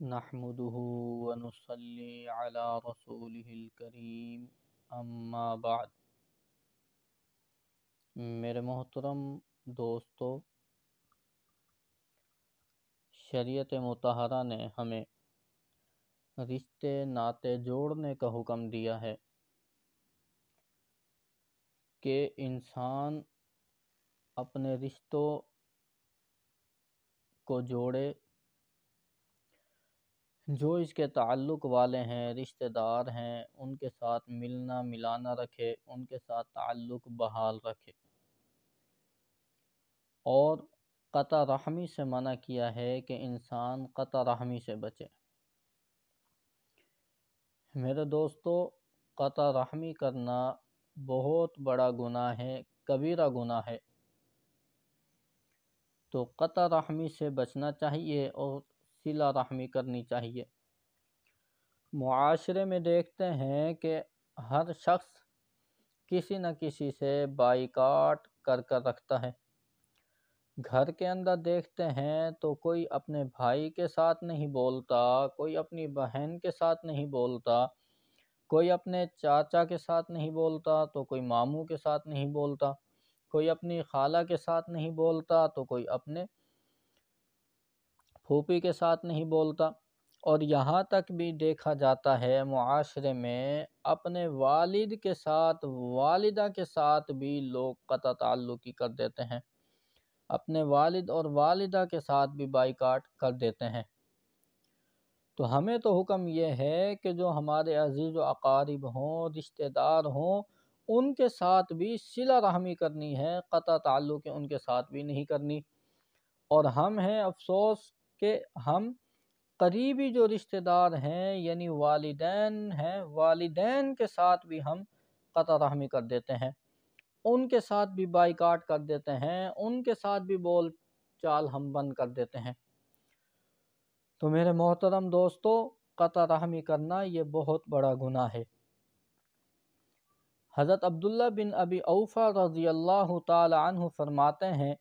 نحمده ونصلي على رسوله الكريم اما بعد۔ میرے محترم دوستو، شریعت مطہرہ نے ہمیں رشتے ناطے جوڑنے کا حکم دیا ہے کہ انسان اپنے رشتوں کو جوڑے، جو اس کے تعلق والے ہیں، رشتہ دار ہیں، ان کے ساتھ ملنا ملانا رکھے، ان کے ساتھ تعلق بحال رکھے، اور قطع رحمی سے منع کیا ہے کہ انسان قطع رحمی سے بچے۔ میرے دوستو، قطع رحمی کرنا بہت بڑا گناہ ہے، کبیرہ گناہ ہے، تو قطع رحمی سے بچنا چاہیے اور صلہ رحمی کرنی چاہیے۔ معاشرے میں دیکھتے ہیں کہ ہر شخص کسی نہ کسی سے بائیکاٹ کر رکھتا ہے۔ گھر کے اندر دیکھتے ہیں تو کوئی اپنے بھائی کے ساتھ نہیں بولتا، کوئی اپنی بہن کے ساتھ نہیں بولتا، کوئی اپنے چاچا کے ساتھ نہیں بولتا تو کوئی ماموں کے ساتھ نہیں بولتا، کوئی اپنی خالہ کے ساتھ نہیں بولتا تو کوئی اپنے پھوپھی کے ساتھ نہیں بولتا، اور یہاں تک بھی دیکھا جاتا ہے معاشرے میں اپنے والد کے ساتھ، والدہ کے ساتھ بھی لوگ قطع تعلقی کر دیتے ہیں، اپنے والد اور والدہ کے ساتھ بھی بائیکاٹ کر دیتے ہیں۔ تو ہمیں تو حکم یہ ہے کہ جو ہمارے عزیز و اقارب ہوں، رشتہ دار ہوں، ان کے ساتھ بھی صلہ رحمی کرنی ہے، قطع تعلق ان کے ساتھ بھی نہیں کرنی۔ اور ہم ہیں افسوس کہ ہم قریبی جو رشتہ دار ہیں یعنی والدین ہیں، والدین کے ساتھ بھی ہم قطع رحمی کر دیتے ہیں، ان کے ساتھ بھی بائیکاٹ کر دیتے ہیں، ان کے ساتھ بھی بول چال ہم بند کر دیتے ہیں۔ تو میرے محترم دوستو، قطع رحمی کرنا یہ بہت بڑا گناہ ہے۔ حضرت عبداللہ بن ابی اوفا رضی اللہ تعالی عنہ فرماتے ہیں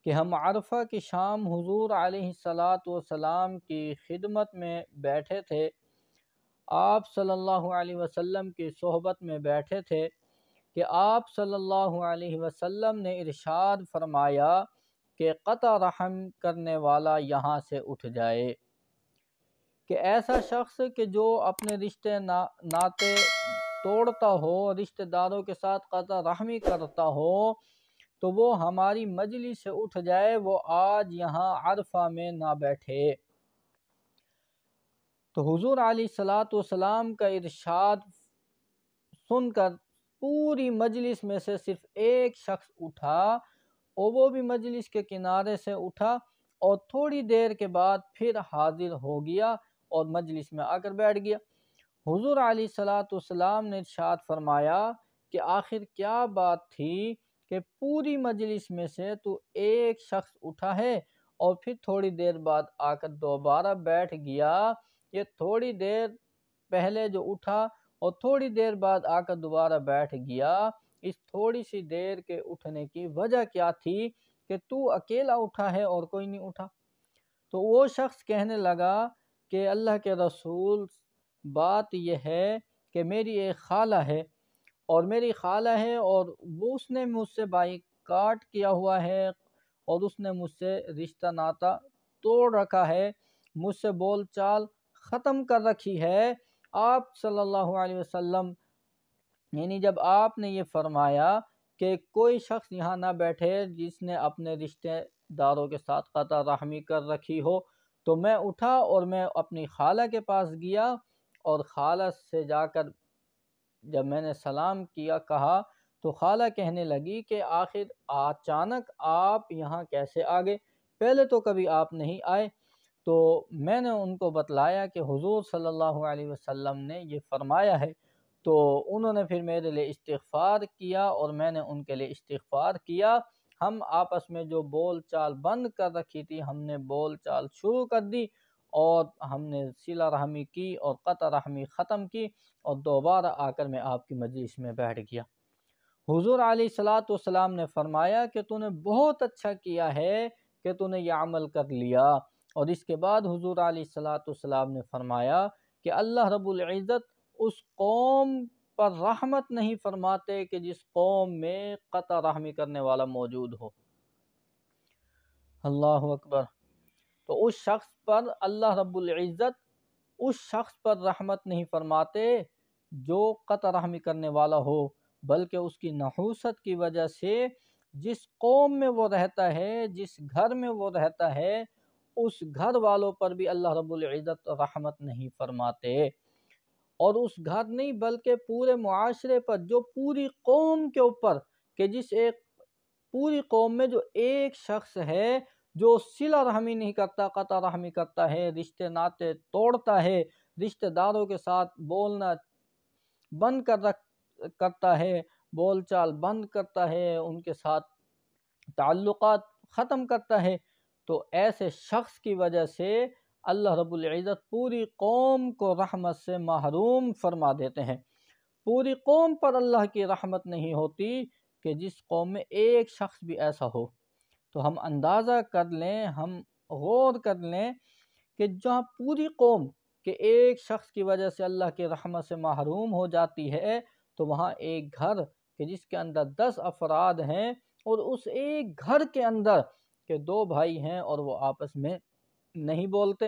کہ ہم عرفہ کی شام حضور علیہ السلام کی خدمت میں بیٹھے تھے، آپ صلی اللہ علیہ وسلم کی صحبت میں بیٹھے تھے کہ آپ صلی اللہ علیہ وسلم نے ارشاد فرمایا کہ قطع رحم کرنے والا یہاں سے اٹھ جائے۔ کہ ایسا شخص کہ جو اپنے رشتے ناطے توڑتا ہو، رشتہ داروں کے ساتھ قطع رحمی کرتا ہو، تو وہ ہماری مجلس سے اٹھ جائے، وہ آج یہاں عرفہ میں نہ بیٹھے۔ تو حضور علیہ السلام کا ارشاد سن کر پوری مجلس میں سے صرف ایک شخص اٹھا، اور وہ بھی مجلس کے کنارے سے اٹھا، اور تھوڑی دیر کے بعد پھر حاضر ہو گیا اور مجلس میں آ کر بیٹھ گیا۔ حضور علیہ السلام نے ارشاد فرمایا کہ آخر کیا بات تھی کہ پوری مجلس میں سے تو ایک شخص اٹھا ہے اور پھر تھوڑی دیر بعد آ کر دوبارہ بیٹھ گیا؟ یہ تھوڑی دیر پہلے جو اٹھا اور تھوڑی دیر بعد آ کر دوبارہ بیٹھ گیا، اس تھوڑی سی دیر کے اٹھنے کی وجہ کیا تھی کہ تو اکیلا اٹھا ہے اور کوئی نہیں اٹھا؟ تو وہ شخص کہنے لگا کہ اللہ کے رسول، بات یہ ہے کہ میری ایک خالہ ہے، اور میری خالہ ہے اور اس نے مجھ سے بائیکاٹ کیا ہوا ہے، اور اس نے مجھ سے رشتہ ناطہ توڑ رکھا ہے، مجھ سے بول چال ختم کر رکھی ہے۔ آپ صلی اللہ علیہ وسلم، یعنی جب آپ نے یہ فرمایا کہ کوئی شخص یہاں نہ بیٹھے جس نے اپنے رشتہ داروں کے ساتھ قطع رحمی کر رکھی ہو، تو میں اٹھا اور میں اپنی خالہ کے پاس گیا، اور خالہ سے جا کر جب میں نے سلام کہا تو خالہ کہنے لگی کہ آخر اچانک آپ یہاں کیسے آ گئے؟ پہلے تو کبھی آپ نہیں آئے۔ تو میں نے ان کو بتلایا کہ حضور صلی اللہ علیہ وسلم نے یہ فرمایا ہے، تو انہوں نے پھر میرے لیے استغفار کیا اور میں نے ان کے لیے استغفار کیا۔ ہم آپس میں جو بول چال بند کر رکھی تھی، ہم نے بول چال شروع کر دی، اور ہم نے صلہ رحمی کی اور قطع رحمی ختم کی، اور دوبارہ آ کر میں آپ کی مجلس میں بیٹھ گیا۔ حضور علیہ السلام نے فرمایا کہ تو نے بہت اچھا کیا ہے کہ تو نے یہ عمل کر لیا، اور اس کے بعد حضور علیہ السلام نے فرمایا کہ اللہ رب العزت اس قوم پر رحمت نہیں فرماتے کہ جس قوم میں قطع رحمی کرنے والا موجود ہو۔ اللہ اکبر۔ تو اس شخص پر اللہ رب العزت اس شخص پر رحمت نہیں فرماتے جو قطع رحمی کرنے والا ہو، بلکہ اس کی نحوست کی وجہ سے جس قوم میں وہ رہتا ہے، جس گھر میں وہ رہتا ہے، اس گھر والوں پر بھی اللہ رب العزت رحمت نہیں فرماتے۔ اور اس گھر نہیں بلکہ پورے معاشرے پر، جو پوری قوم کے اوپر، کہ جس ایک پوری قوم میں جو ایک شخص ہے جو صلہ رحمی نہیں کرتا، قطع رحمی کرتا ہے، رشتے ناطے توڑتا ہے، رشتہ داروں کے ساتھ بولنا بند کرتا ہے، بول چال بند کرتا ہے، ان کے ساتھ تعلقات ختم کرتا ہے، تو ایسے شخص کی وجہ سے اللہ رب العزت پوری قوم کو رحمت سے محروم فرما دیتے ہیں۔ پوری قوم پر اللہ کی رحمت نہیں ہوتی کہ جس قوم میں ایک شخص بھی ایسا ہو۔ تو ہم اندازہ کر لیں، ہم غور کر لیں کہ جہاں پوری قوم کے ایک شخص کی وجہ سے اللہ کی رحمت سے محروم ہو جاتی ہے، تو وہاں ایک گھر کہ جس کے اندر 10 افراد ہیں، اور اس ایک گھر کے اندر کہ 2 بھائی ہیں اور وہ آپس میں نہیں بولتے،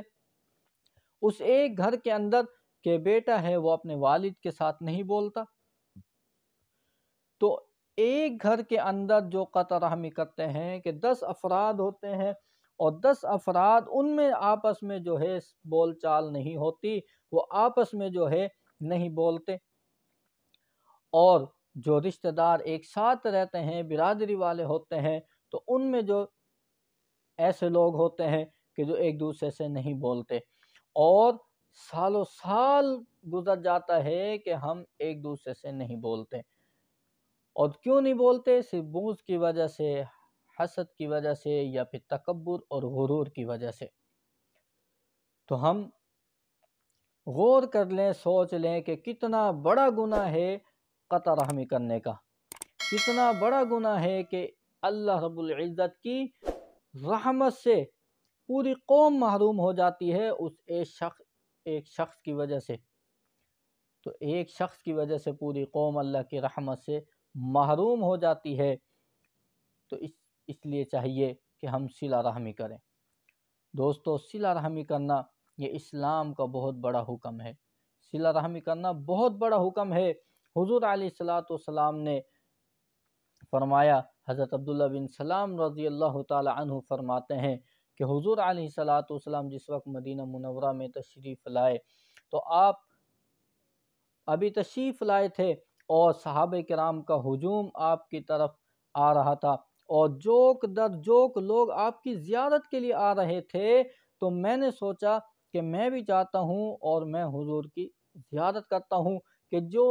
اس ایک گھر کے اندر کہ بیٹا ہے وہ اپنے والد کے ساتھ نہیں بولتا، تو ایک گھر کے اندر جو قطع رحمی کرتے ہیں کہ 10 افراد ہوتے ہیں، اور 10 افراد ان میں آپس میں جو ہے بول چال نہیں ہوتی، وہ آپس میں جو ہے نہیں بولتے، اور جو رشتہ دار ایک ساتھ رہتے ہیں، برادری والے ہوتے ہیں، تو ان میں جو ایسے لوگ ہوتے ہیں کہ جو ایک دوسرے سے نہیں بولتے، اور سالوں سال گزر جاتا ہے کہ ہم ایک دوسرے سے نہیں بولتے۔ اور کیوں نہیں بولتے؟ صرف بغض کی وجہ سے، حسد کی وجہ سے، یا پھر تکبر اور غرور کی وجہ سے۔ تو ہم غور کر لیں، سوچ لیں کہ کتنا بڑا گناہ ہے قطع رحمی کرنے کا، کتنا بڑا گناہ ہے کہ اللہ رب العزت کی رحمت سے پوری قوم محروم ہو جاتی ہے اس ایک شخص کی وجہ سے۔ تو ایک شخص کی وجہ سے پوری قوم اللہ کی رحمت سے محروم ہو جاتی ہے۔ تو اس لیے چاہیے کہ ہم صلہ رحمی کریں۔ دوستو، صلہ رحمی کرنا یہ اسلام کا بہت بڑا حکم ہے، صلہ رحمی کرنا بہت بڑا حکم ہے۔ حضور علیہ السلام نے فرمایا، حضرت عبداللہ بن سلام رضی اللہ تعالی عنہ فرماتے ہیں کہ حضور علیہ السلام جس وقت مدینہ منورہ میں تشریف لائے، تو آپ ابھی تشریف لائے تھے اور صحابہ کرام کا ہجوم آپ کی طرف آ رہا تھا، اور جوک در جوک لوگ آپ کی زیارت کے لیے آ رہے تھے، تو میں نے سوچا کہ میں بھی چاہتا ہوں اور میں حضور کی زیارت کرتا ہوں، کہ جو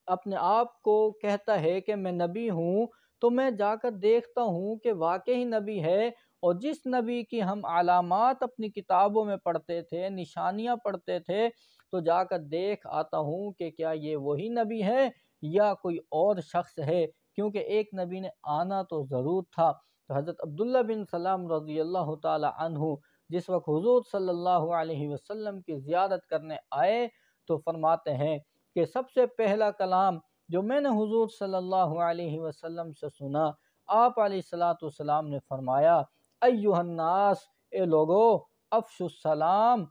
اپنے آپ کو کہتا ہے کہ میں نبی ہوں، تو میں جا کر دیکھتا ہوں کہ واقعی نبی ہے، اور جس نبی کی ہم علامات اپنی کتابوں میں پڑھتے تھے، نشانیاں پڑھتے تھے، تو جا کر دیکھ آتا ہوں کہ کیا یہ وہی نبی ہے یا کوئی اور شخص ہے، کیونکہ ایک نبی نے آنا تو ضرور تھا۔ تو حضرت عبداللہ بن سلام رضی اللہ تعالی عنہ جس وقت حضور صلی اللہ علیہ وسلم کی زیارت کرنے آئے، تو فرماتے ہیں کہ سب سے پہلا کلام جو میں نے حضور صلی اللہ علیہ وسلم سے سنا، آپ علیہ السلام نے فرمایا، ایھا الناس، اے لوگو، افشوا السلام،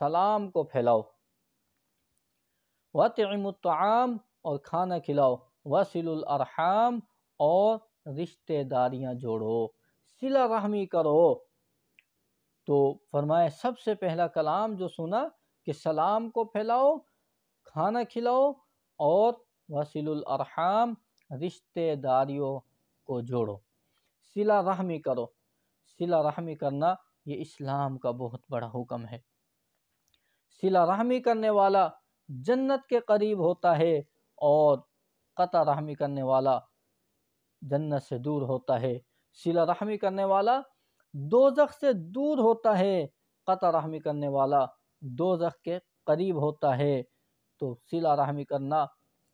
سلام کو پھیلاؤ، وَاطْعِمُوا الطَّعَامَ، اور کھانا کھلاؤ، وَصِلُوا الْأَرْحَامَ، اور رشتہ داریاں جوڑو، صلہ رحمی کرو۔ تو فرمایا سب سے پہلا کلام جو سنا کہ سلام کو پھیلاؤ، کھانا کھلاؤ، اور وَصِلُوا الْأَرْحَامَ، رشتہ داریوں کو جوڑو، صلہ رحمی کرو۔ صلہ رحمی کرنا یہ اسلام کا بہت بڑا حکم ہے۔ صلہ رحمی کرنے والا جنت کے قریب ہوتا ہے، اور قطع رحمی کرنے والا جنت سے دور ہوتا ہے۔ صلہ رحمی کرنے والا دوزخ سے دور ہوتا ہے، قطع رحمی کرنے والا دوزخ کے قریب ہوتا ہے۔ تو صلہ رحمی کرنا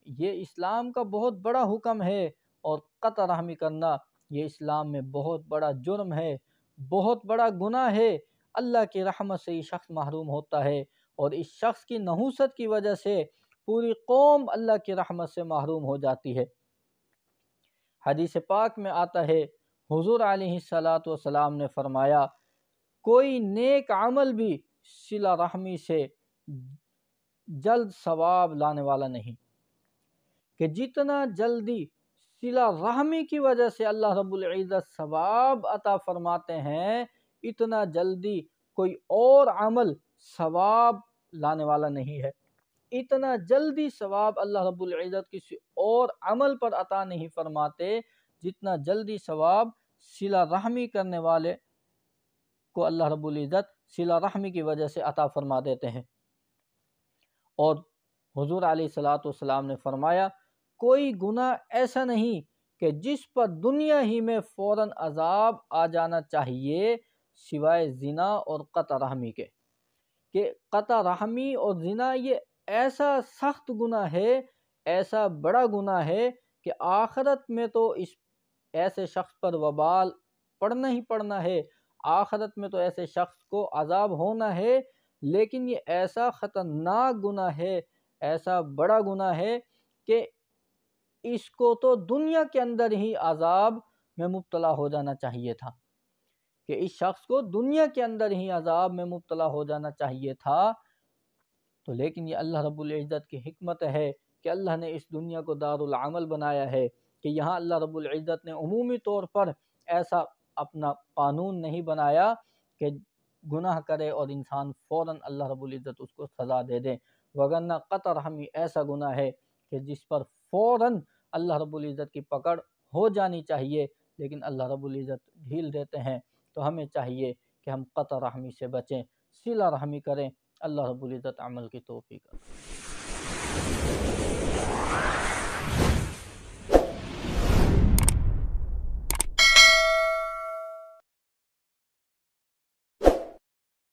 یہ اسلام کا بہت بڑا حکم ہے، اور قطع رحمی کرنا یہ اسلام میں بہت بڑا جرم ہے، بہت بڑا گناہ ہے۔ اللہ کی رحمت سے یہ شخص محروم ہوتا ہے، اور اس شخص کی نحوست کی وجہ سے پوری قوم اللہ کی رحمت سے محروم ہو جاتی ہے۔ حدیث پاک میں آتا ہے، حضور علیہ السلام نے فرمایا، کوئی نیک عمل بھی صلہ رحمی سے جلد ثواب لانے والا نہیں، کہ جتنا جلدی صلہ رحمی کی وجہ سے اللہ رب العزت ثواب عطا فرماتے ہیں، اتنا جلدی کوئی اور عمل ثواب لانے والا نہیں ہے۔ اتنا جلدی ثواب اللہ رب العزت کسی اور عمل پر عطا نہیں فرماتے جتنا جلدی ثواب صلہ رحمی کرنے والے کو اللہ رب العزت صلہ رحمی کی وجہ سے عطا فرما دیتے ہیں۔ اور حضور علیہ السلام نے فرمایا، کوئی گناہ ایسا نہیں کہ جس پر دنیا ہی میں فوراً عذاب آ جانا چاہیے سوائے زنا اور قطع رحمی کے، کہ قطع رحمی اور زنا یہ ایسا سخت گناہ ہے، ایسا بڑا گناہ ہے کہ آخرت میں تو اس ایسے شخص پر وبال پڑنا ہی پڑنا ہے، آخرت میں تو ایسے شخص کو عذاب ہونا ہے، لیکن یہ ایسا خطرناک گناہ ہے، ایسا بڑا گناہ ہے کہ اس کو تو دنیا کے اندر ہی عذاب میں مبتلا ہو جانا چاہیے تھا، کہ اس شخص کو دنیا کے اندر ہی عذاب میں مبتلا ہو جانا چاہیے تھا۔ تو لیکن یہ اللہ رب العزت کی حکمت ہے کہ اللہ نے اس دنیا کو دار العمل بنایا ہے، کہ یہاں اللہ رب العزت نے عمومی طور پر ایسا اپنا قانون نہیں بنایا کہ گناہ کرے اور انسان فوراً اللہ رب العزت اس کو سزا دے دے، وگرنہ قطع رحمی ایسا گناہ ہے کہ جس پر فوراً اللہ رب العزت کی پکڑ ہو جانی چاہیے، لیکن اللہ رب العزت ڈھیل دیتے ہیں۔ تو ہمیں چاہیے کہ ہم قطع رحمی سے بچیں، صلہ رحمی کریں، اللہ رب العزت عمل کی توفیق عطا فرمائے۔